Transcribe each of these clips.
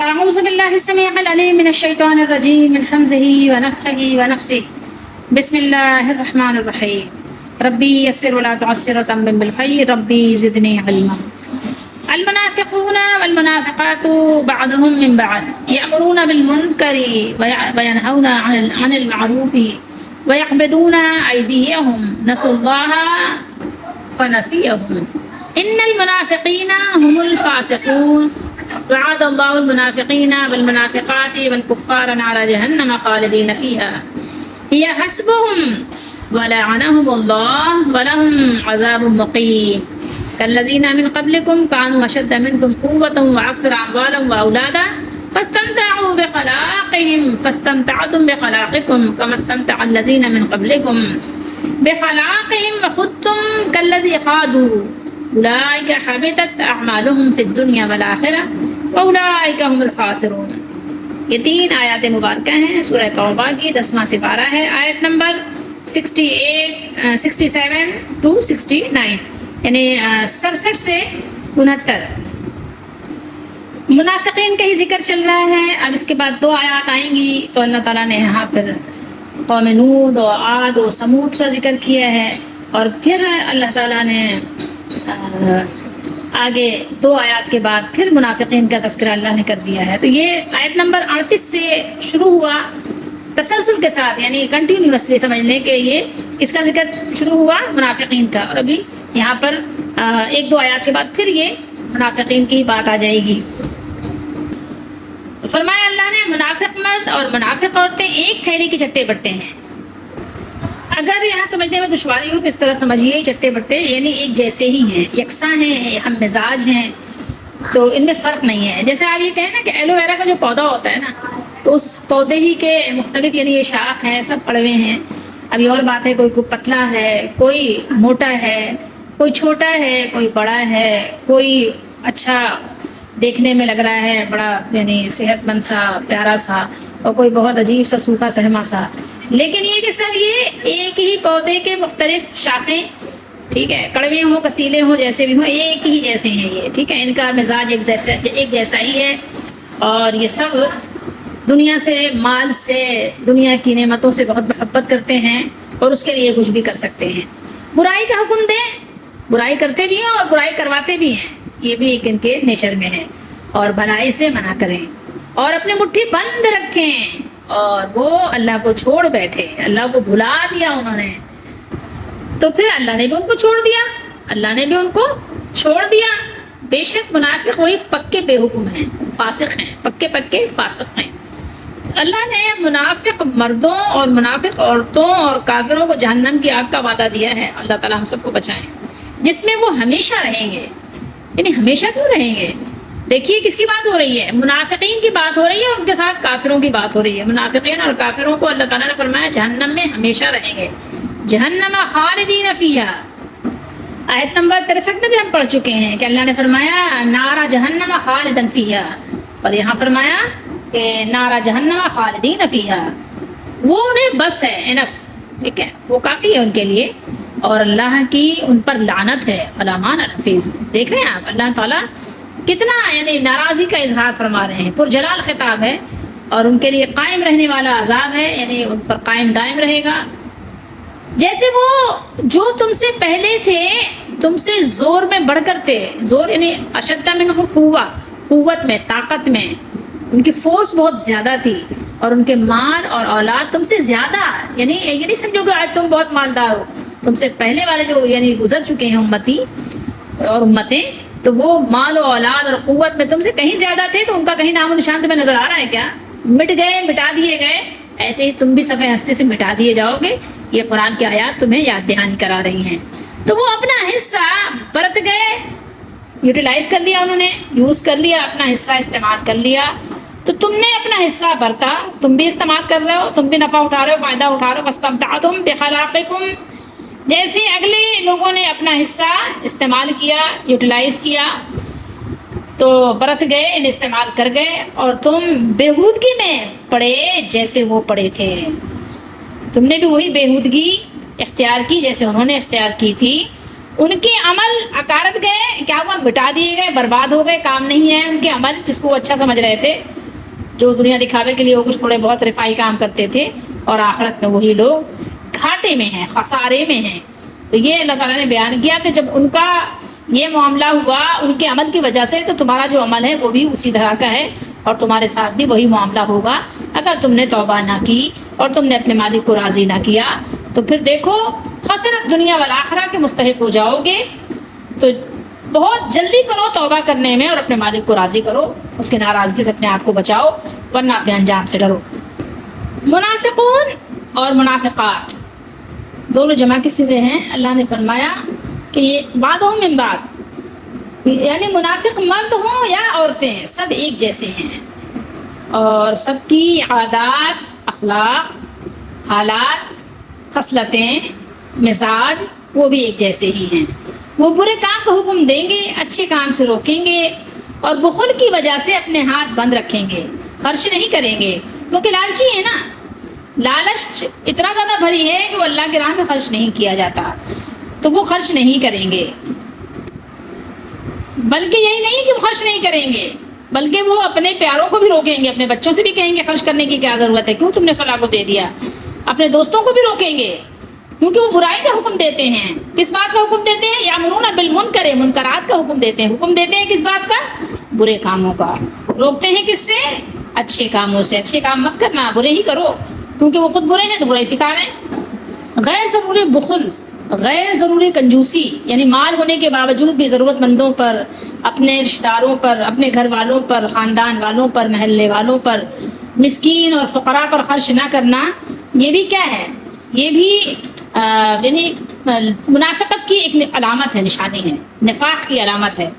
أعوذ بالله السميع العليم من الشيطان الرجيم من حمزه ونفخه ونفسه. بسم الله الرحمن الرحيم. ربي يسر ولا تعسر وتمم بالخير ربي زدني علما. المنافقون والمنافقات بعضهم من بعض يأمرون بالمنكر وينهون عن المعروف ويقبضون أيديهم نسوا الله فنسيهم إن المنافقين هم الفاسقون. وعد الله المنافقين والمنافقات والكفار نار جهنم خالدين فيها هي حسبهم ولعنهم الله ولهم عذاب مقيم. كالذين من قبلكم كانوا أشد منكم قوة وأكثر أموالا وأولادا فاستمتعوا بخلاقهم فاستمتعتم بخلاقكم كما استمتع الذين من قبلكم بخلاقهم وخضتم كالذي خاضوا أولئك حبطت أعمالهم في الدنيا والآخرة وأولئك هم الخاسرون. یہ 3 آیات مبارکہ ہیں سورہ توبہ کی 10واں سپارہ ہے. آیت نمبر 67 to 69 یعنی 67 سے 69. منافقین کا ہی ذکر چل رہا ہے. اب اس کے بعد 2 آیات آئیں گی تو اللہ تعالیٰ نے یہاں پھر قوم نود و عاد و سمود کا ذکر کیا ہے اور پھر اللہ تعالیٰ نے آگے 2 آیات کے بعد پھر منافقین کا تذکرہ اللہ نے کر دیا ہے. تو یہ آیت نمبر 38 سے شروع ہوا تسلسل کے ساتھ یعنی کنٹینیوسلی سمجھ لیں کہ یہ کس کا ذکر شروع ہوا منافقین کا اور ابھی یہاں پر 1-2 آیات کے بعد پھر یہ منافقین کی بات آ جائے گی. فرمایا اللہ نے منافق مرد اور منافق عورتیں ایک تھیلی کے چٹے بٹے ہیں. اگر یہاں سمجھنے میں دشواری ہو تو اس طرح سمجھیے چٹے بٹے یعنی ایک جیسے ہی ہیں, یکساں ہیں, ہم مزاج ہیں, تو ان میں فرق نہیں ہے. جیسے آپ یہ کہیں نا کہ ایلو ویرا کا جو پودا ہوتا ہے نا تو اس پودے ہی کے مختلف یعنی یہ شاخ ہیں سب پڑوے ہیں. ابھی اور بات ہے کوئی پتلا ہے, کوئی موٹا ہے, کوئی چھوٹا ہے, کوئی بڑا ہے, کوئی اچھا دیکھنے میں لگ رہا ہے بڑا یعنی صحت مند سا پیارا سا اور کوئی بہت عجیب سا سوکھا سہما سا. لیکن یہ کہ سب یہ ایک ہی پودے کے مختلف شاخیں, ٹھیک ہے, کڑوے ہوں کسیلے ہوں جیسے بھی ہوں ایک ہی جیسے ہیں یہ, ٹھیک ہے. ان کا مزاج ایک جیسا ہی ہے اور یہ سب دنیا سے مال سے دنیا کی نعمتوں سے بہت محبت کرتے ہیں اور اس کے لیے کچھ بھی کر سکتے ہیں. برائی کا حکم دیں, برائی کرتے بھی ہیں اور برائی کرواتے بھی ہیں, یہ بھی ایک ان کے نیچر میں ہے. اور بھلائی سے منع کریں اور اپنی مٹھی بند رکھیں اور وہ اللہ کو چھوڑ بیٹھے. اللہ کو بھلا دیا انہوں نے تو پھر اللہ نے بھی ان کو چھوڑ دیا, اللہ نے بھی ان کو چھوڑ دیا. بے شک منافق وہی پکے بے حکم ہیں, فاسق ہیں, پکے فاسق ہیں. اللہ نے منافق مردوں اور منافق عورتوں اور کافروں کو جہنم کی آگ کا وعدہ دیا ہے. اللہ تعالیٰ ہم سب کو بچائیں, جس میں وہ ہمیشہ رہیں گے. یعنی ہمیشہ کیوں رہیں گے؟ دیکھیے کس کی بات ہو رہی ہے, منافقین کی بات ہو رہی ہے, ان کے ساتھ کافروں کی بات ہو رہی ہے. منافقین اور کافروں کو اللہ تعالیٰ نے فرمایا جہنم میں ہمیشہ رہیں گے. جہنم خالدین فیہا, آیت نمبر 63 میں بھی ہم پڑھ چکے ہیں کہ اللہ نے فرمایا نارا جہنم خالدن فیہا, اور یہاں فرمایا کہ نارا جہنم خالدین فیہا, وہ انہیں بس ہے, انف, ٹھیک ہے, وہ کافی ہے ان کے لیے. اور اللہ کی ان پر لعنت ہے, علامان الحفیظ. دیکھ رہے ہیں آپ اللہ تعالیٰ کتنا یعنی ناراضی کا اظہار فرما رہے ہیں. پر جلال خطاب ہے اور ان کے لیے قائم رہنے والا عذاب ہے, یعنی ان پر قائم دائم رہے گا. جیسے وہ جو تم سے پہلے تھے تم سے زور میں بڑھ کر تھے, زور یعنی اشد منہم قوہ, قوت میں, طاقت میں, ان کی فورس بہت زیادہ تھی اور ان کے مال اور اولاد تم سے زیادہ, یعنی یہ نہیں سمجھو کہ آج تم بہت مالدار ہو. تم سے پہلے والے جو یعنی گزر چکے ہیں امتی اور امتیں, تو وہ مال و اولاد اور قوت میں تم سے کہیں زیادہ تھے, تو ان کا کہیں نام و نشان تمہیں نظر آ رہا ہے کیا؟ مٹ گئے, مٹا دیے گئے. ایسے ہی تم بھی صفحہ ہستے سے مٹا دیے جاؤ گے. یہ قرآن کی آیات تمہیں یاد دہانی کرا رہی ہیں. تو وہ اپنا حصہ برت گئے, یوٹیلائز کر لیا, انہوں نے یوز کر لیا, اپنا حصہ استعمال کر لیا. تو تم نے اپنا حصہ برتا, تم بھی استعمال کر رہے ہو, تم بھی نفع اٹھا رہے ہو, فائدہ اٹھا رہے ہو. فاستمتعتم بخلاقکم, جیسے اگلے لوگوں نے اپنا حصہ استعمال کیا, یوٹیلائز کیا, تو برت گئے, ان استعمال کر گئے, اور تم بےہودگی میں پڑے جیسے وہ پڑے تھے. تم نے بھی وہی بےہودگی اختیار کی جیسے انہوں نے اختیار کی تھی. ان کے عمل اکارت گئے، کیا ہوا، مٹا دیے گئے، برباد ہو گئے، کام نہیں ہے ان کے عمل جس کو وہ اچھا سمجھ رہے تھے، جو دنیا دکھاوے کے لیے وہ کچھ تھوڑے بہت رفائی کام کرتے تھے، اور آخرت میں وہی لوگ گھاٹے میں ہیں، خسارے میں ہیں۔ تو یہ اللہ تعالیٰ نے بیان کیا کہ جب ان کا یہ معاملہ ہوا ان کے عمل کی وجہ سے، تو تمہارا جو عمل ہے وہ بھی اسی طرح کا ہے، اور تمہارے ساتھ بھی وہی معاملہ ہوگا اگر تم نے توبہ نہ کی اور تم نے اپنے مالک کو راضی نہ کیا، تو پھر دیکھو خسرت دنیا والآخرہ کے مستحق ہو جاؤ گے۔ تو بہت جلدی کرو توبہ کرنے میں، اور اپنے مالک کو راضی کرو، اس کی ناراضگی سے اپنے آپ کو بچاؤ، ورنہ اپنے انجام سے ڈرو۔ منافقون اور منافقات دونوں جمع کے صیغے ہیں۔ اللہ نے فرمایا کہ یہ بعضهم من بعض، یعنی منافق مرد ہوں یا عورتیں، سب ایک جیسے ہیں، اور سب کی عادات، اخلاق، حالات، خصلتیں، مزاج وہ بھی ایک جیسے ہی ہیں۔ وہ برے کام کا حکم دیں گے، اچھے کام سے روکیں گے، اور بخل کی وجہ سے اپنے ہاتھ بند رکھیں گے، خرچ نہیں کریں گے، کیونکہ لالچی ہے نا، لالچ اتنا زیادہ بھری ہے کہ وہ اللہ کی راہ میں خرچ نہیں کیا جاتا، تو وہ خرچ نہیں کریں گے۔ بلکہ یہی نہیں کہ وہ خرچ نہیں کریں گے، بلکہ وہ اپنے پیاروں کو بھی روکیں گے، اپنے بچوں سے بھی کہیں گے خرچ کرنے کی کیا ضرورت ہے، کیوں تم نے فلاں کو دے دیا، اپنے دوستوں کو بھی روکیں گے، کیونکہ وہ برائی کا حکم دیتے ہیں۔ کس بات کا حکم دیتے ہیں؟ یامرون بالمنکر، منکرات کا حکم دیتے ہیں۔ حکم دیتے ہیں کس بات کا؟ برے کاموں کا۔ روکتے ہیں کس سے؟ اچھے کاموں سے۔ اچھے کام مت کرنا، برے ہی کرو، کیونکہ وہ خود برے ہیں تو برائی سکھا رہے ہیں۔ غیر ضروری بخل، غیر ضروری کنجوسی، یعنی مال ہونے کے باوجود بھی ضرورت مندوں پر، اپنے رشتہ داروں پر، اپنے گھر والوں پر، خاندان والوں پر، محلے والوں پر، مسکین اور فقراء پر خرچ نہ کرنا، یہ بھی کیا ہے؟ یہ بھی یعنی منافقت کی ایک علامت ہے، نشانی ہے، نفاق کی علامت ہے۔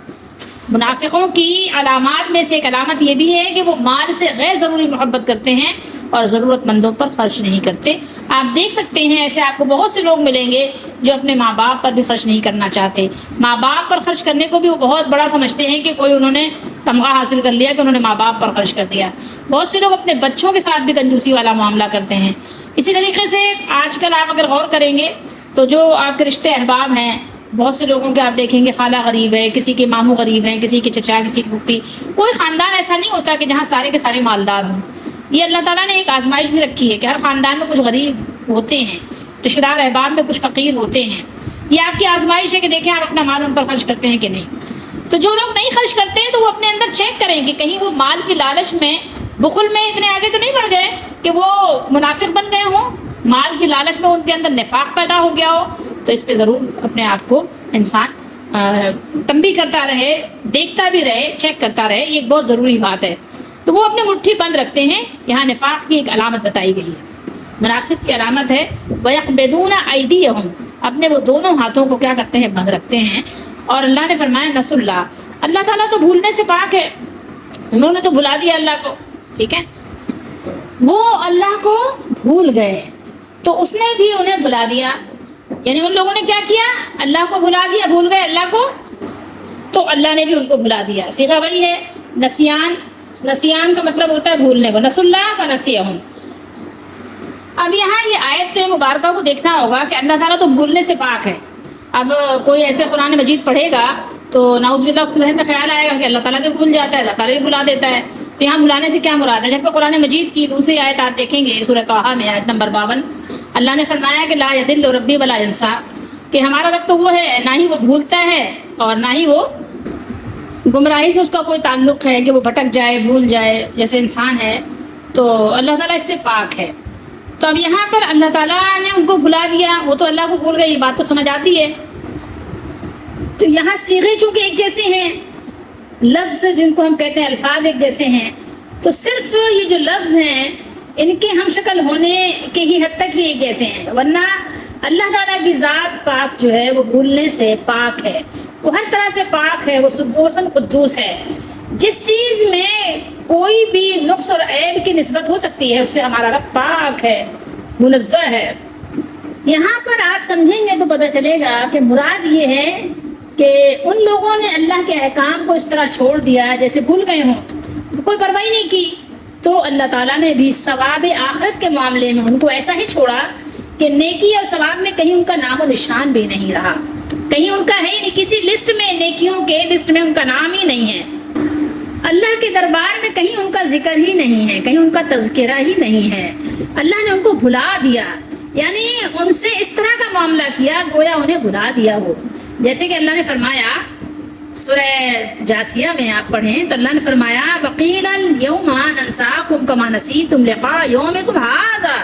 منافقوں کی علامات میں سے ایک علامت یہ بھی ہے کہ وہ مال سے غیر ضروری محبت کرتے ہیں اور ضرورت مندوں پر خرچ نہیں کرتے۔ آپ دیکھ سکتے ہیں ایسے آپ کو بہت سے لوگ ملیں گے جو اپنے ماں باپ پر بھی خرچ نہیں کرنا چاہتے۔ ماں باپ پر خرچ کرنے کو بھی وہ بہت بڑا سمجھتے ہیں کہ کوئی انہوں نے تمغہ حاصل کر لیا کہ انہوں نے ماں باپ پر خرچ کر دیا۔ بہت سے لوگ اپنے بچوں کے ساتھ بھی کنجوسی والا معاملہ کرتے ہیں۔ اسی طریقے سے آج کل آپ اگر غور کریں گے تو جو آپ کے رشتے احباب ہیں، بہت سے لوگوں کے آپ دیکھیں گے خالہ غریب ہے، کسی کے ماموں غریب ہیں، کسی کے چچا، کسی کی پھوپھی۔ کوئی خاندان ایسا نہیں ہوتا کہ جہاں سارے کے سارے مالدار ہوں۔ یہ اللہ تعالیٰ نے ایک آزمائش بھی رکھی ہے کہ ہر خاندان میں کچھ غریب ہوتے ہیں، رشتہ دار احباب میں کچھ فقیر ہوتے ہیں۔ یہ آپ کی آزمائش ہے کہ دیکھیں آپ اپنا مال ان پر خرچ کرتے ہیں کہ نہیں۔ تو جو لوگ نہیں خرچ کرتے ہیں تو وہ اپنے اندر چیک کریں کہ کہیں وہ مال کی لالچ میں، بخل میں اتنے آگے تو نہیں بڑھ گئے کہ وہ منافق بن گئے ہوں، مال کی لالچ میں ان کے اندر نفاق پیدا ہو گیا ہو۔ تو اس پہ ضرور اپنے آپ کو انسان تنبیہ کرتا رہے، دیکھتا بھی رہے، چیک کرتا رہے، یہ ایک بہت ضروری بات ہے۔ تو وہ اپنے مٹھی بند رکھتے ہیں۔ یہاں نفاق کی ایک علامت بتائی گئی ہے، منافق کی علامت ہے وَيَقْبِضُونَ أَيْدِيَهُمْ، اپنے وہ دونوں ہاتھوں کو کیا کرتے ہیں؟ بند رکھتے ہیں۔ اور اللہ نے فرمایا نسوا اللہ، اللہ تعالیٰ تو بھولنے سے پاک ہے، انہوں نے تو بھلا دیا اللہ کو، ٹھیک ہے، وہ اللہ کو بھول گئے تو اس نے بھی انہیں بھلا دیا۔ یعنی ان لوگوں نے کیا کیا؟ اللہ کو بھلا دیا، بھول گئے اللہ کو، تو اللہ نے بھی ان کو بھلا دیا۔ صیغہ وہی ہے نسیان۔ نسیان کا مطلب ہوتا ہے بھولنے کو، نسوا اللہ فنسیہم۔ اب یہاں یہ آیت مبارکہ کو دیکھنا ہوگا کہ اللہ تعالیٰ تو بھولنے سے پاک ہے۔ اب کوئی ایسے قرآن مجید پڑھے گا تو نعوذ باللہ اس کے ذہن میں خیال آئے گا کہ اللہ تعالیٰ بھی بھول جاتا ہے، اللہ تعالیٰ بھی بھلا دیتا ہے۔ تو یہاں بھلانے سے کیا مراد ہے؟ جب قرآن مجید کی دوسری آیت آپ دیکھیں گے سورہ طٰہٰ میں آیت نمبر 52، اللہ نے فرمایا کہ لا یضل ربی ولا ینسیٰ، کہ ہمارا رب تو وہ ہے نہ ہی وہ بھولتا ہے اور نہ ہی وہ گمراہی سے اس کا کوئی تعلق ہے کہ وہ بھٹک جائے، بھول جائے جیسے انسان ہے، تو اللہ تعالیٰ اس سے پاک ہے۔ تو اب یہاں پر اللہ تعالیٰ نے ان کو بھلا دیا، وہ تو اللہ کو بھول گئے، یہ بات تو سمجھ آتی ہے۔ تو یہاں صیغے چونکہ ایک جیسے ہیں، لفظ جن کو ہم کہتے ہیں الفاظ ایک جیسے ہیں، تو صرف یہ جو لفظ ہیں ان کے ہم شکل ہونے کے ہی حد تک ہی ایک جیسے ہیں، ورنہ اللہ تعالیٰ کی ذات پاک جو ہے وہ بھولنے سے پاک ہے، وہ ہر طرح سے پاک ہے، وہ سبوح قدوس ہے۔ جس چیز میں کوئی بھی نقص اور عیب کی نسبت ہو سکتی ہے اس سے ہمارا رب پاک ہے، منزہ ہے۔ یہاں پر آپ سمجھیں گے تو پتہ چلے گا کہ مراد یہ ہے کہ ان لوگوں نے اللہ کے احکام کو اس طرح چھوڑ دیا جیسے بھول گئے ہوں، کوئی پرواہی نہیں کی، تو اللہ تعالیٰ نے بھی ثواب آخرت کے معاملے میں ان کو ایسا ہی چھوڑا کہ نیکی اور ثواب میں کہیں ان کا نام و نشان بھی نہیں رہا۔ کہیں ان کا ہے ہی نہیں، کسی لسٹ میں، نیکیوں کے لسٹ میں ان کا نام ہی نہیں ہے، اللہ کے دربار میں کہیں ان کا ذکر ہی نہیں ہے، کہیں ان کا تذکرہ ہی نہیں ہے، اللہ نے ان کو بھلا دیا، یعنی ان سے اس طرح کا معاملہ کیا گویا انہیں بھلا دیا ہو. جیسے کہ اللہ نے فرمایا سورہ جاسیہ میں آپ پڑھیں تو اللہ نے فرمایا وَقِيلَ الْيَوْمَ نَنْسَاكُمْ كَمَا نَسِيتُمْ لِقَاءَ يَوْمِكُمْ هَٰذَا،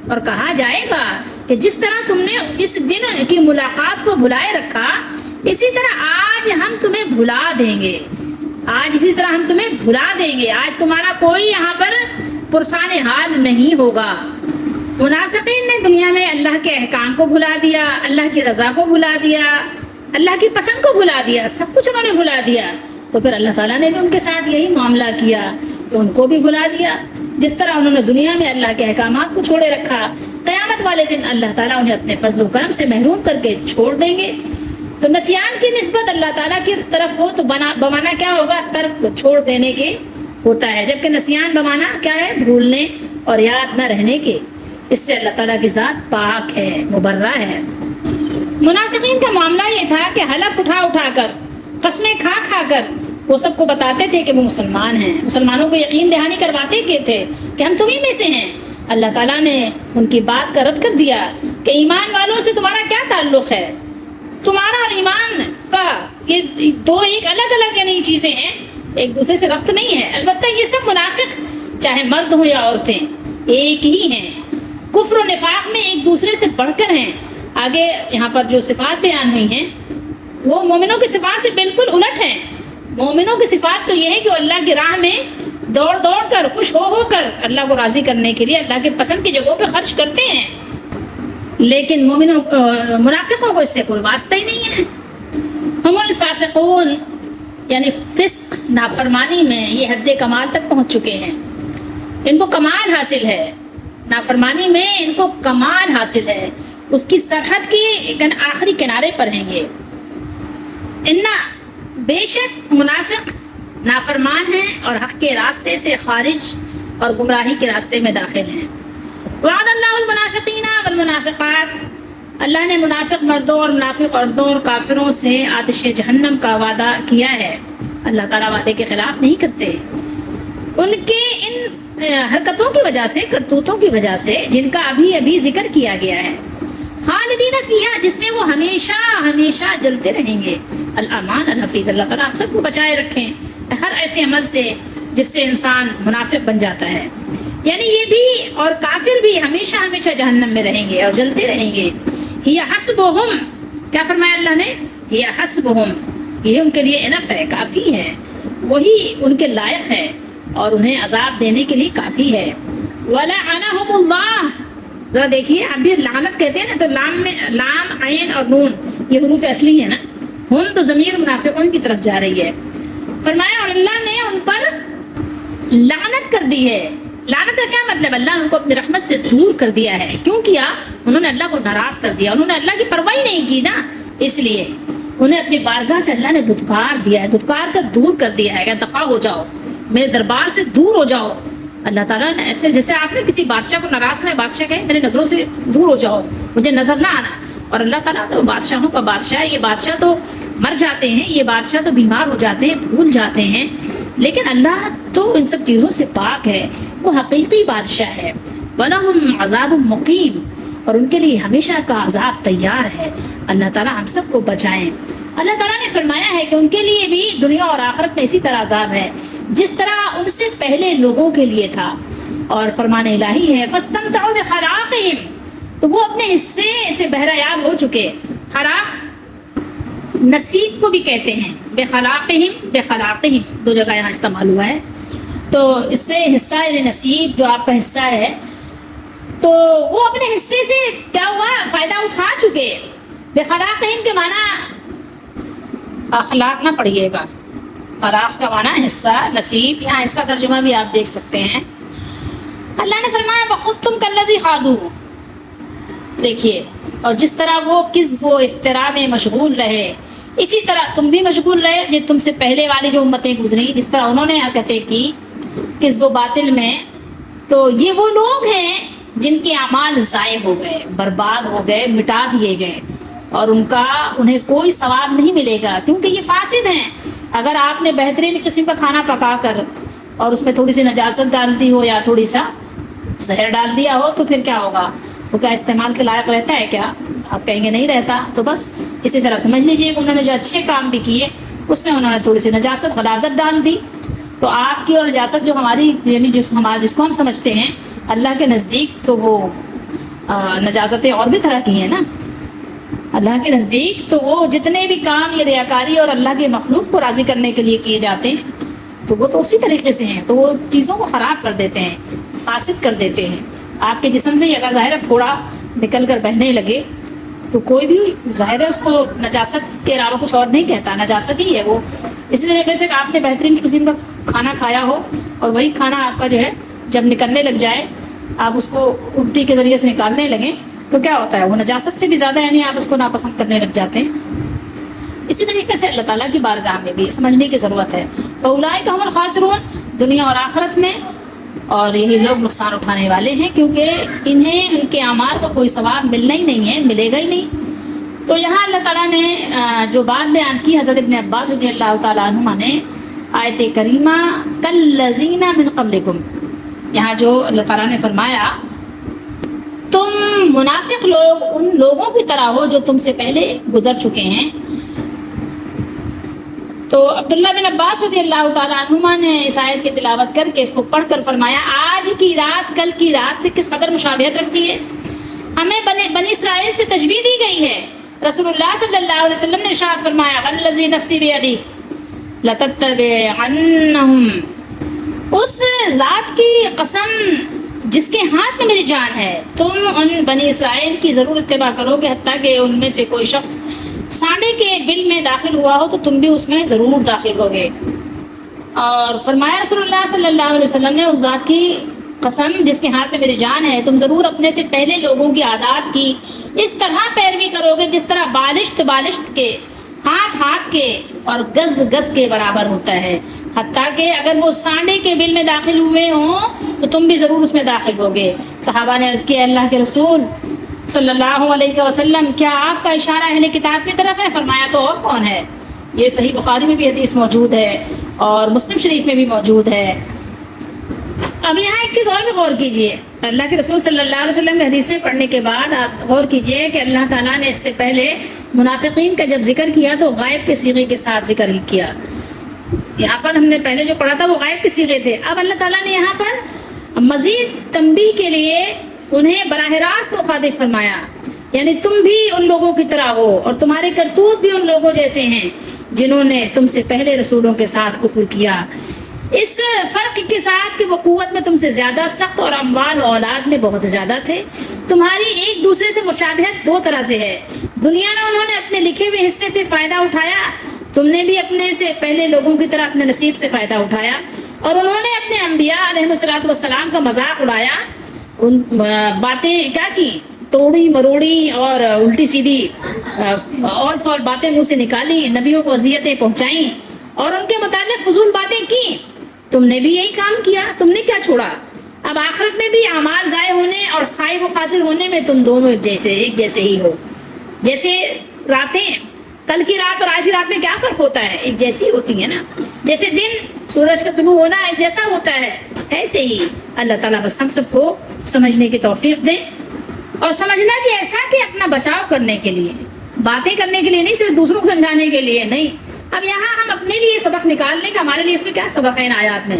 اور کہا جائے گا کہ جس طرح تم نے اس دن کی ملاقات کو بھلائے رکھا اسی طرح آج ہم تمہیں بھلا دیں گے، آج اسی طرح ہم تمہیں بھلا دیں گے، آج تمہارا کوئی یہاں پر پرسان حال نہیں ہوگا. منافقین نے دنیا میں اللہ کے احکام کو بھلا دیا، اللہ کی رضا کو بھلا دیا، اللہ کی پسند کو بھلا دیا، سب کچھ انہوں نے بھلا دیا. تو پھر اللہ تعالیٰ نے بھی ان کے ساتھ یہی معاملہ کیا کہ ان کو بھی بھلا دیا. جس طرح انہوں نے دنیا میں اللہ کے احکامات کو چھوڑے رکھا، قیامت والے دن اللہ تعالیٰ انہیں اپنے فضل و کرم سے محروم کر کے چھوڑ دیں گے. تو نسیان کی نسبت اللہ تعالیٰ کی طرف ہو تو بمانا کیا ہوگا؟ ترک، چھوڑ دینے کے ہوتا ہے، جبکہ نسیان بمانا کیا ہے؟ بھولنے اور یاد نہ رہنے کے. اس سے اللہ تعالیٰ کی ذات پاک ہے، مبرہ ہے. منافقین کا معاملہ یہ تھا کہ حلف اٹھا اٹھا کر، قسمیں کھا کھا کر وہ سب کو بتاتے تھے کہ وہ مسلمان ہیں، مسلمانوں کو یقین دہانی کرواتے تھے کہ ہم تمہیں میں سے ہیں. اللہ تعالیٰ نے ان کی بات کا رد کر دیا کہ ایمان والوں سے تمہارا کیا تعلق ہے، تمہارا اور ایمان کا یہ دو ایک الگ الگ یعنی چیزیں ہیں، ایک دوسرے سے ربط نہیں ہے. البتہ یہ سب منافق چاہے مرد ہوں یا عورتیں ایک ہی ہیں، کفر و نفاق میں ایک دوسرے سے بڑھ کر ہیں. آگے یہاں پر جو صفات بیان ہوئی ہیں وہ مومنوں کی صفات سے بالکل الٹ ہیں. مومنوں کی صفات تو یہ ہے کہ وہ اللہ کی راہ میں دوڑ دوڑ کر، خوش ہو کر اللہ کو راضی کرنے کے لیے اللہ کے پسند کی جگہوں پہ خرچ کرتے ہیں، لیکن منافقوں کو اس سے کوئی واسطہ ہی نہیں ہے. ہم الفاسقون یعنی فسق، نافرمانی میں یہ حد کمال تک پہنچ چکے ہیں، ان کو کمال حاصل ہے، نافرمانی میں ان کو کمال حاصل ہے، اس کی سرحد کی آخری کنارے پر ہیں یہ. بے شک منافق نافرمان ہیں اور حق کے راستے سے خارج اور گمراہی کے راستے میں داخل ہیں. وعد اللہ المنافقین والمنافقات، اللہ نے منافق مردوں اور منافق عورتوں اور کافروں سے آتش جہنم کا وعدہ کیا ہے. اللہ تعالیٰ وعدے کے خلاف نہیں کرتے. ان کے ان حرکتوں کی وجہ سے، کرتوتوں کی وجہ سے جن کا ابھی ذکر کیا گیا ہے، خالدین فیہا، جس میں وہ ہمیشہ ہمیشہ جلتے رہیں گے. الامان الحفیظ، اللہ تعالیٰ ہم سب کو بچائے رکھیں ہر ایسے عمل سے جس سے انسان منافق بن جاتا ہے. یعنی یہ بھی اور کافر بھی ہمیشہ ہمیشہ جہنم میں رہیں گے اور جلتے رہیں گے. ہی حسبہم، کیا فرمایا اللہ نے؟ ہی حسبہم، یہ ان کے لیے انف ہے، کافی ہے، وہی ان کے لائق ہے اور انہیں عذاب دینے کے لیے کافی ہے. وَلَعَنَهُمُ اللَّهُ، ذرا دیکھیے، آپ بھی لعنت کہتے ہیں نا، تو لام میں لام، عین اور نون یہ حروف اصلی ہے نا. ہم تو ضمیر منافقون کی طرف جا رہی ہے. فرمایا اور اللہ نے ان پر لعنت کر دی ہے. لعنت کا کیا مطلب؟ اللہ نے ان کو اپنی رحمت سے دور کر دیا ہے. کیوں کیا؟ انہوں نے اللہ کو ناراض کر دیا، انہوں نے اللہ کی پرواہ نہیں کی نا، اس لیے انہیں اپنی بارگاہ سے اللہ نے دھتکار دیا ہے، دھتکار کر دور کر دیا ہے کہ دفع ہو جاؤ، میرے دربار سے دور ہو جاؤ. اللہ تعالیٰ نے ایسے جیسے آپ نے کسی بادشاہ کو ناراض کرے، بادشاہ کہے میرے نظروں سے دور ہو جاؤ، مجھے نظر نہ آنا. اور اللہ تعالیٰ تو بادشاہوں کا بادشاہ ہے. یہ بادشاہ تو مر جاتے ہیں، یہ بادشاہ تو بیمار ہو جاتے ہیں، بھول جاتے ہیں، لیکن اللہ تو ان سب چیزوں سے پاک ہے، وہ حقیقی بادشاہ ہے. وَلَهُمْ عَذَابٌ مُقِيمٌ، اور ان کے لیے ہمیشہ کا عذاب تیار ہے. اللہ تعالیٰ ہم سب کو بچائیں. اللہ تعالیٰ نے فرمایا ہے کہ ان کے لیے بھی دنیا اور آخرت میں اسی طرح عذاب ہے جس طرح ان سے پہلے لوگوں کے لیے تھا. اور فرمان الہی ہے فَاسْتَمْتَعُوا بِخَلَاقِهِمْ، تو وہ اپنے حصے سے بہرایاب ہو چکے. خلاق نصیب کو بھی کہتے ہیں، بخلاقہم دو جگہ یہاں استعمال ہوا ہے. تو اس سے حصہ یعنی نصیب جو آپ کا حصہ ہے، تو وہ اپنے حصے سے کیا ہوا؟ فائدہ اٹھا چکے. بخلاقہم کے معنی اخلاق نہ پڑھیے گا، خلاق کا معنی حصہ، نصیب، یہاں حصہ ترجمہ بھی آپ دیکھ سکتے ہیں. اللہ نے فرمایا وَخُذْتُمْ كَالَّذِي خَاضُوا، دیکھیے، اور جس طرح وہ کذب و افتراء میں مشغول رہے اسی طرح تم بھی مشغول رہے. یہ تم سے پہلے والی جو امتیں گزری جس طرح انہوں نے حرکتیں کی کذب و باطل میں، تو یہ وہ لوگ ہیں جن کے اعمال ضائع ہو گئے، برباد ہو گئے، مٹا دیے گئے. اور انہیں کوئی ثواب نہیں ملے گا، کیونکہ یہ فاسد ہیں۔ اگر آپ نے بہترین قسم کا کھانا پکا کر اور اس میں تھوڑی سی نجاست ڈال دی ہو یا تھوڑی سا زہر ڈال دیا ہو تو پھر کیا ہوگا؟ وہ کیا استعمال کے لائق رہتا ہے کیا؟ آپ کہیں گے نہیں رہتا۔ تو بس اسی طرح سمجھ لیجیے کہ انہوں نے جو اچھے کام بھی کیے اس میں انہوں نے تھوڑی سی نجاست غلاظت ڈال دی، تو آپ کی اور نجاست جو ہماری یعنی جس کو ہم سمجھتے ہیں اللہ کے نزدیک، تو وہ نجاستیں اور بھی طرح کی ہیں نا۔ اللہ کے نزدیک تو وہ جتنے بھی کام یہ ریاکاری اور اللہ کے مخلوق کو راضی کرنے کے لیے کیے جاتے ہیں تو وہ تو اسی طریقے سے ہیں، تو وہ چیزوں کو خراب کر دیتے ہیں، فاسد کر دیتے ہیں۔ آپ کے جسم سے اگر ظاہر ہے پھوڑا نکل کر بہنے لگے تو کوئی بھی ظاہر ہے اس کو نجاست کے علاوہ کچھ اور نہیں کہتا، نجاست ہی ہے وہ۔ اسی طریقے سے کہ آپ نے بہترین قسم کا کھانا کھایا ہو اور وہی کھانا آپ کا جو ہے جب نکلنے لگ جائے، آپ اس کو الٹی کے ذریعے سے نکالنے لگیں تو کیا ہوتا ہے؟ وہ نجاست سے بھی زیادہ یعنی آپ اس کو ناپسند کرنے لگ جاتے ہیں۔ اسی طریقے سے اللہ تعالیٰ کی بارگاہ میں بھی سمجھنے کی ضرورت ہے۔ اولئک هم الخاسرون، دنیا اور آخرت میں، اور یہی لوگ نقصان اٹھانے والے ہیں، کیونکہ انہیں ان کے اعمال کا کوئی ثواب ملنا ہی نہیں ہے، ملے گا ہی نہیں۔ تو یہاں اللہ تعالیٰ نے جو بات بیان کی، حضرت ابن عباس رضی اللہ تعالیٰ عنہما نے آیت کریمہ کالذین من قبلکم، یہاں جو اللہ تعالیٰ نے فرمایا تم منافق لوگ ان لوگوں کی طرح ہو جو تم سے پہلے گزر چکے ہیں۔ تو عبداللہ بن عباس رضی اللہ تعالیٰ عنہما نے اس آیت کی تلاوت کر کے اس کو پڑھ کر فرمایا آج کی رات کل کی رات سے کس قدر مشابہت رکھتی ہے۔ ہمیں بنی اسرائیل سے تشبیہ دی گئی ہے۔ رسول اللہ صلی اللہ علیہ وسلم نے ارشاد فرمایا والذی نفسی بیدی لتتبعنہم، اس ذات کی قسم جس کے ہاتھ میں میری جان ہے، تم ان بنی اسرائیل کی ضرور اتباع کرو گے، حتیٰ کہ ان میں سے کوئی شخص سانڈے کے بل میں داخل ہوا ہو تو تم بھی اس میں ضرور داخل ہوگے۔ اور فرمایا رسول اللہ صلی اللہ علیہ وسلم نے اس ذات کی قسم جس کے ہاتھ میں میری جان ہے، تم ضرور اپنے سے پہلے لوگوں کی عادات کی اس طرح پیروی کرو گے جس طرح بالشت کے، ہاتھ کے اور گز کے برابر ہوتا ہے، حتیٰ کہ اگر وہ سانڈے کے بل میں داخل ہوئے ہوں تو تم بھی ضرور اس میں داخل ہوگے۔ صحابہ نے عرض کیا اللہ کے رسول صلی اللہ علیہ وسلم، کیا آپ کا اشارہ اہل کتاب کی طرف ہے؟ فرمایا تو اور کون ہے؟ یہ صحیح بخاری میں بھی حدیث موجود ہے اور مسلم شریف میں بھی موجود ہے۔ اب یہاں ایک چیز اور بھی غور کیجئے، اللہ کے رسول صلی اللہ علیہ وسلم کی حدیثیں پڑھنے کے بعد آپ غور کیجئے کہ اللہ تعالیٰ نے اس سے پہلے منافقین کا جب ذکر کیا تو غائب کے صیغے کے ساتھ ذکر ہی کیا۔ یہاں پر ہم نے پہلے جو پڑھا تھا وہ غائب کے صیغے تھے، اب اللہ تعالیٰ نے یہاں پر مزید تنبیہ کے لیے انہیں براہ راست مخاطب فرمایا، یعنی تم بھی ان لوگوں کی طرح ہو اور تمہارے کرتوت بھی ان لوگوں جیسے ہیں جنہوں نے تم سے پہلے رسولوں کے ساتھ کفر کیا، اس فرق کے ساتھ کہ وہ قوت میں تم سے زیادہ سخت اور اموال و اولاد میں بہت زیادہ تھے۔ تمہاری ایک دوسرے سے مشابہت دو طرح سے ہے، دنیا میں انہوں نے اپنے لکھے ہوئے حصے سے فائدہ اٹھایا، تم نے بھی اپنے سے پہلے لوگوں کی طرح اپنے نصیب سے فائدہ اٹھایا، اور انہوں نے اپنے انبیاء علیہ الصلوۃ والسلام کا مذاق اڑایا، ان باتیں کیا کی، توڑی مروڑی اور الٹی سیدھی اور فول باتیں منہ سے نکالی، نبیوں کو اذیتیں پہنچائیں اور ان کے متعلق فضول باتیں کی۔ تم نے بھی یہی کام کیا، تم نے کیا چھوڑا؟ اب آخرت میں بھی اعمال ضائع ہونے اور خائب و خاسر ہونے میں تم دونوں ایک جیسے ہی ہو۔ جیسے راتیں، کل کی رات اور آج کی رات میں کیا فرق ہوتا ہے؟ ایک جیسی ہوتی ہے نا۔ جیسے دن سورج کا طلوع ہونا ایک جیسا ہوتا ہے، ایسے ہی اللہ تعالیٰ بس ہم سب کو سمجھنے کی توفیق دیں، اور سمجھنا بھی ایسا کہ اپنا بچاؤ کرنے کے لیے، باتیں کرنے کے لیے نہیں، صرف دوسروں کو سمجھانے کے لیے نہیں۔ اب یہاں ہم اپنے لیے سبق نکال لیں کہ ہمارے لیے اس میں کیا سبق ہے ان آیات میں۔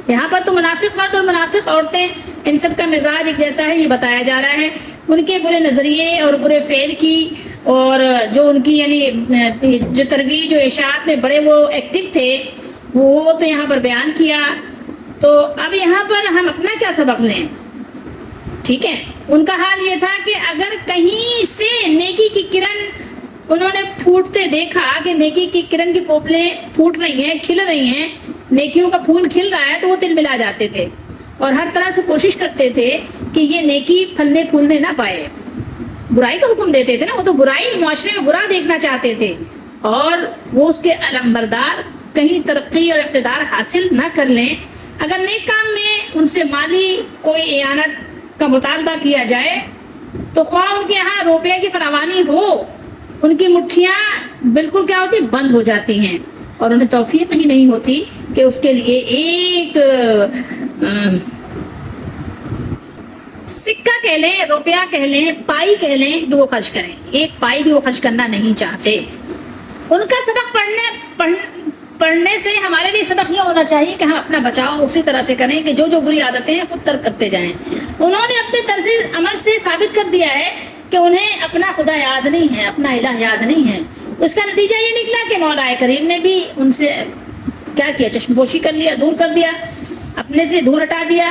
یہاں پر تو منافق مرد اور منافق عورتیں ان سب کا مزاج ایک جیسا ہے، یہ بتایا جا رہا ہے، ان کے برے نظریے اور برے فعل کی اور جو ان کی یعنی جو ترویج و اشاعت میں بڑے وہ ایکٹیو تھے وہ تو یہاں پر بیان کیا۔ تو اب یہاں پر ہم اپنا کیا سبق لیں؟ ٹھیک ہے، ان کا حال یہ تھا کہ اگر کہیں سے نیکی کی کرن انہوں نے پھوٹتے دیکھا کہ نیکی کی کرن کی کوپلیں پھوٹ رہی ہیں، کھل رہی ہیں، نیکیوں کا پھول کھل رہا ہے، تو وہ تل ملا جاتے تھے اور ہر طرح سے کوشش کرتے تھے کہ یہ نیکی پھلنے پھولنے نہ پائے، برائی کا حکم دیتے تھے نا، وہ تو برائی معاشرے میں برا دیکھنا چاہتے تھے اور وہ اس کے علمبردار کہیں ترقی اور اقتدار حاصل نہ کر لیں۔ اگر نیک کام میں ان سے مالی کوئی اعانت کا مطالبہ کیا جائے تو خواہ ان کے یہاں روپے کی فراوانی ہو، ان کی مٹھیاں بالکل کیا ہوتی بند ہو جاتی ہیں اور انہیں توفیق ہی نہیں ہوتی کہ اس کے لیے ایک سکہ کہہ لیں، روپیہ کہہ لیں، پائی کہہ لیں کہ وہ خرچ کریں، ایک پائی بھی وہ خرچ کرنا نہیں چاہتے۔ ان کا سبق پڑھنے سے ہمارے لیے سبق یہ ہونا چاہیے کہ ہم اپنا بچاؤ اسی طرح سے کریں کہ جو بری عادتیں ہیں خود ترک کرتے جائیں۔ انہوں نے اپنے طرز عمل سے ثابت کر دیا ہے کہ انہیں اپنا خدا یاد نہیں ہے، اپنا الہ یاد نہیں ہے۔ اس کا نتیجہ یہ نکلا کہ مولا کریم نے بھی ان سے کیا کیا، چشم پوشی کر لیا، دور کر دیا، اپنے سے دور ہٹا دیا۔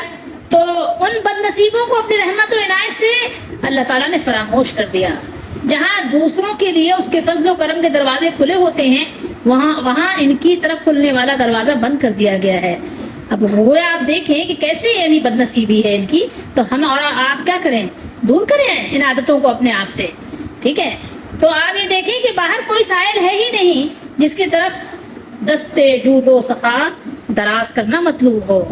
تو ان بد نصیبوں کو اپنی رحمت و عنایت سے اللہ تعالیٰ نے فراموش کر دیا۔ جہاں دوسروں کے لیے اس کے فضل و کرم کے دروازے کھلے ہوتے ہیں، وہاں ان کی طرف کھلنے والا دروازہ بند کر دیا گیا ہے۔ اب گویا آپ دیکھیں کہ کیسے یعنی بد نصیبی ہے ان کی، تو ہم اور آپ کیا کریں، دور کریں ان عادتوں کو اپنے آپ سے، ٹھیک ہے۔ تو آپ یہ دیکھیں کہ باہر کوئی سائل ہے ہی نہیں جس کی طرف دستے جود و سخا دراز کرنا مطلوب ہو۔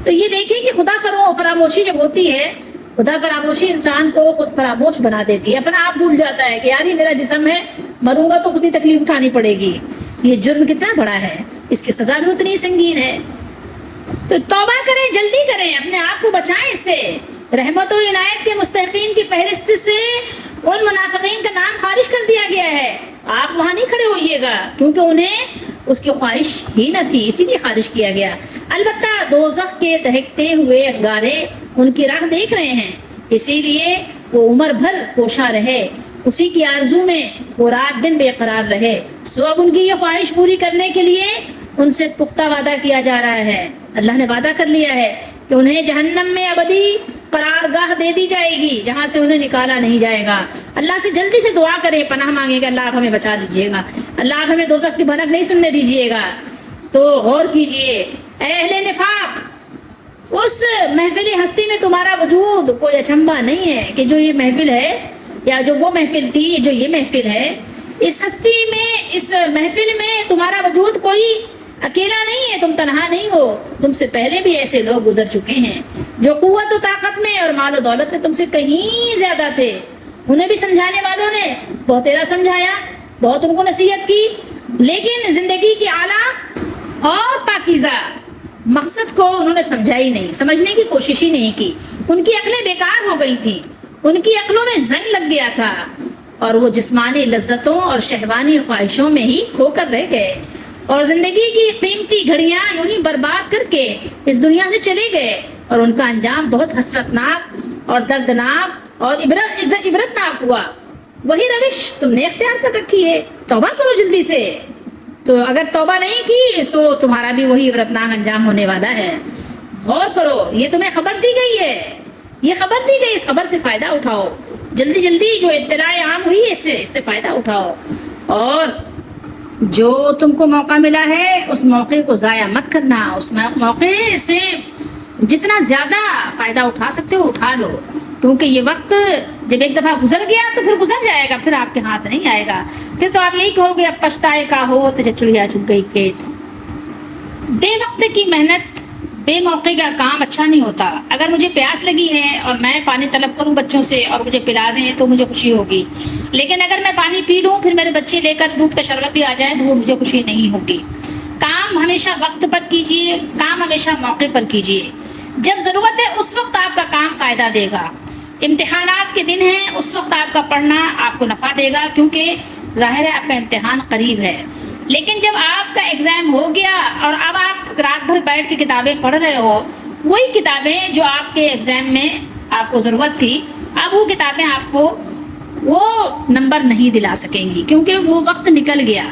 تو یہ دیکھیں کہ خدا فراموشی جب ہوتی ہے، خدا فراموشی انسان کو خود فراموش بنا دیتی ہے، اپنا آپ بھول جاتا ہے کہ یار یہ میرا جسم ہے، مروں گا تو خود ہی تکلیف اٹھانی پڑے گی، یہ جرم کتنا بڑا ہے، اس کی سزا بھی اتنی سنگین ہے۔ تو توبہ کریں، جلدی کریں، اپنے آپ کو بچائیں اس سے۔ رحمت و عنایت کے مستحقین کی فہرست سے ان منافقین کا نام خارج کر دیا گیا ہے۔ آپ وہاں نہیں کھڑے ہوئیے گا کیونکہ انہیں اس کی خواہش ہی نہ تھی، اسی لیے خارج کیا گیا۔ البتہ دوزخ کے دہکتے ہوئے انگارے ان کی راہ دیکھ رہے ہیں، اسی لیے وہ عمر بھر کوشاں رہے، اسی کی آرزو میں وہ رات دن بے قرار رہے۔ سو اب ان کی یہ خواہش پوری کرنے کے لیے ان سے پختہ وعدہ کیا جا رہا ہے۔ اللہ نے وعدہ کر لیا ہے کہ انہیں جہنم میں ابدی قرار گاہ دے دی جائے گی، جہاں سے انہیں نکالا نہیں جائے گا۔ اللہ سے جلدی سے دعا کریں، پناہ مانگیں کہ اللہ آپ ہمیں بچا لیجئے گا، اللہ آپ ہمیں دوزخ کی بھنک نہیں سننے دیجئے گا۔ تو غور کیجئے اے اہل نفاق، اس محفل ہستی میں تمہارا وجود کوئی اچنبھا نہیں ہے کہ جو یہ محفل ہے یا جو وہ محفل تھی، جو یہ محفل ہے، اس ہستی میں، اس محفل میں تمہارا وجود کوئی اکیلا نہیں ہے، تم تنہا نہیں ہو، تم سے پہلے بھی ایسے لوگ گزر چکے ہیں جو قوت و طاقت میں اور مال و دولت میں تم سے کہیں زیادہ تھے۔ انہیں بھی سمجھانے والوں نے بہتیرا سمجھایا، بہت ان کو نصیحت کی، لیکن زندگی کی اعلیٰ اور پاکیزہ مقصد کو انہوں نے سمجھا ہی نہیں، سمجھنے کی کوشش ہی نہیں کی۔ ان کی عقلیں بیکار ہو گئی تھیں، ان کی عقلوں میں زنگ لگ گیا تھا اور وہ جسمانی لذتوں اور شہوانی خواہشوں میں ہی کھو کر رہ گئے اور زندگی کی قیمتی گھڑیاں یوں ہی برباد کر کے اس دنیا سے چلے گئے، اور ان کا انجام بہت حسرتناک اور دردناک اور عبرتناک ہوا۔ وہی روش تم نے اختیار کر رکھی ہے، توبہ کرو جلدی سے۔ تو اگر توبہ نہیں کی سو تمہارا بھی وہی عبرتناک انجام ہونے والا ہے۔ غور کرو، یہ تمہیں خبر دی گئی ہے، یہ خبر دی گئی، اس خبر سے فائدہ اٹھاؤ، جلدی جلدی جو اطلاع عام ہوئی ہے اس سے فائدہ اٹھاؤ، اور جو تم کو موقع ملا ہے اس موقع کو ضائع مت کرنا، اس موقع سے جتنا زیادہ فائدہ اٹھا سکتے ہو اٹھا لو، کیونکہ یہ وقت جب ایک دفعہ گزر گیا تو پھر گزر جائے گا، پھر آپ کے ہاتھ نہیں آئے گا، پھر تو آپ یہی کہو گے اب پچھتائے کا ہو تو جب چڑیا چگ گئی کھیت۔ بے وقت کی محنت، بے موقع کا کام اچھا نہیں ہوتا۔ اگر مجھے پیاس لگی ہے اور میں پانی طلب کروں بچوں سے اور مجھے پلا دیں تو مجھے خوشی ہوگی، لیکن اگر میں پانی پی لوں پھر میرے بچے لے کر دودھ کا شربت بھی آ جائے تو وہ مجھے خوشی نہیں ہوگی۔ کام ہمیشہ وقت پر کیجیے، کام ہمیشہ موقع پر کیجیے، جب ضرورت ہے اس وقت آپ کا کام فائدہ دے گا۔ امتحانات کے دن ہیں، اس وقت آپ کا پڑھنا آپ کو نفع دے گا، کیونکہ ظاہر ہے آپ کا امتحان قریب ہے۔ لیکن جب آپ کا ایگزام ہو گیا اور اب آپ رات بھر بیٹھ کے کتابیں پڑھ رہے ہو، وہی کتابیں جو آپ کے ایگزام میں آپ کو ضرورت تھی، اب وہ کتابیں آپ کو وہ نمبر نہیں دلا سکیں گی، کیونکہ وہ وقت نکل گیا۔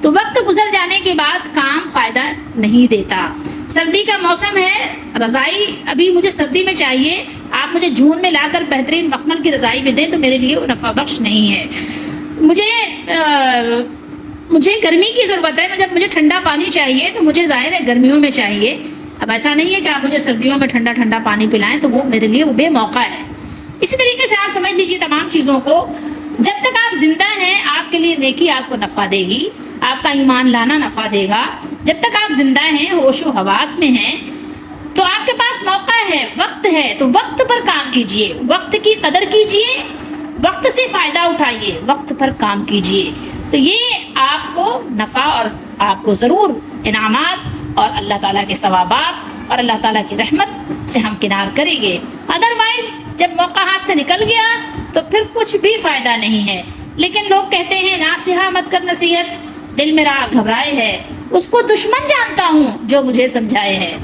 تو وقت گزر جانے کے بعد کام فائدہ نہیں دیتا۔ سردی کا موسم ہے، رضائی ابھی مجھے سردی میں چاہیے، آپ مجھے جون میں لا کر بہترین مخمل کی رضائی میں دیں تو میرے لیے وہ نفع بخش نہیں ہے۔ مجھے گرمی کی ضرورت ہے، جب مجھے ٹھنڈا پانی چاہیے تو مجھے ظاہر ہے گرمیوں میں چاہیے۔ اب ایسا نہیں ہے کہ آپ مجھے سردیوں میں ٹھنڈا ٹھنڈا پانی پلائیں تو وہ میرے لیے وہ بے موقع ہے۔ اسی طریقے سے آپ سمجھ لیجیے تمام چیزوں کو، جب تک آپ زندہ ہیں آپ کے لیے نیکی آپ کو نفع دے گی، آپ کا ایمان لانا نفع دے گا۔ جب تک آپ زندہ ہیں، ہوش و حواس میں ہیں، تو آپ کے پاس موقع ہے، وقت ہے، تو وقت پر کام کیجیے، وقت کی قدر کیجیے، وقت سے فائدہ اٹھائیے، وقت پر کام کیجیے، تو یہ آپ کو نفع اور آپ کو ضرور انعامات اور اللہ تعالیٰ کے ثوابات اور اللہ تعالیٰ کی رحمت سے ہمکنار کریں گے۔ ادروائز جب موقع ہاتھ سے نکل گیا تو پھر کچھ بھی فائدہ نہیں ہے۔ لیکن لوگ کہتے ہیں ناصحہ مت کر نصیحت، دل میرا گھبرائے ہے، اس کو دشمن جانتا ہوں جو مجھے سمجھائے ہے۔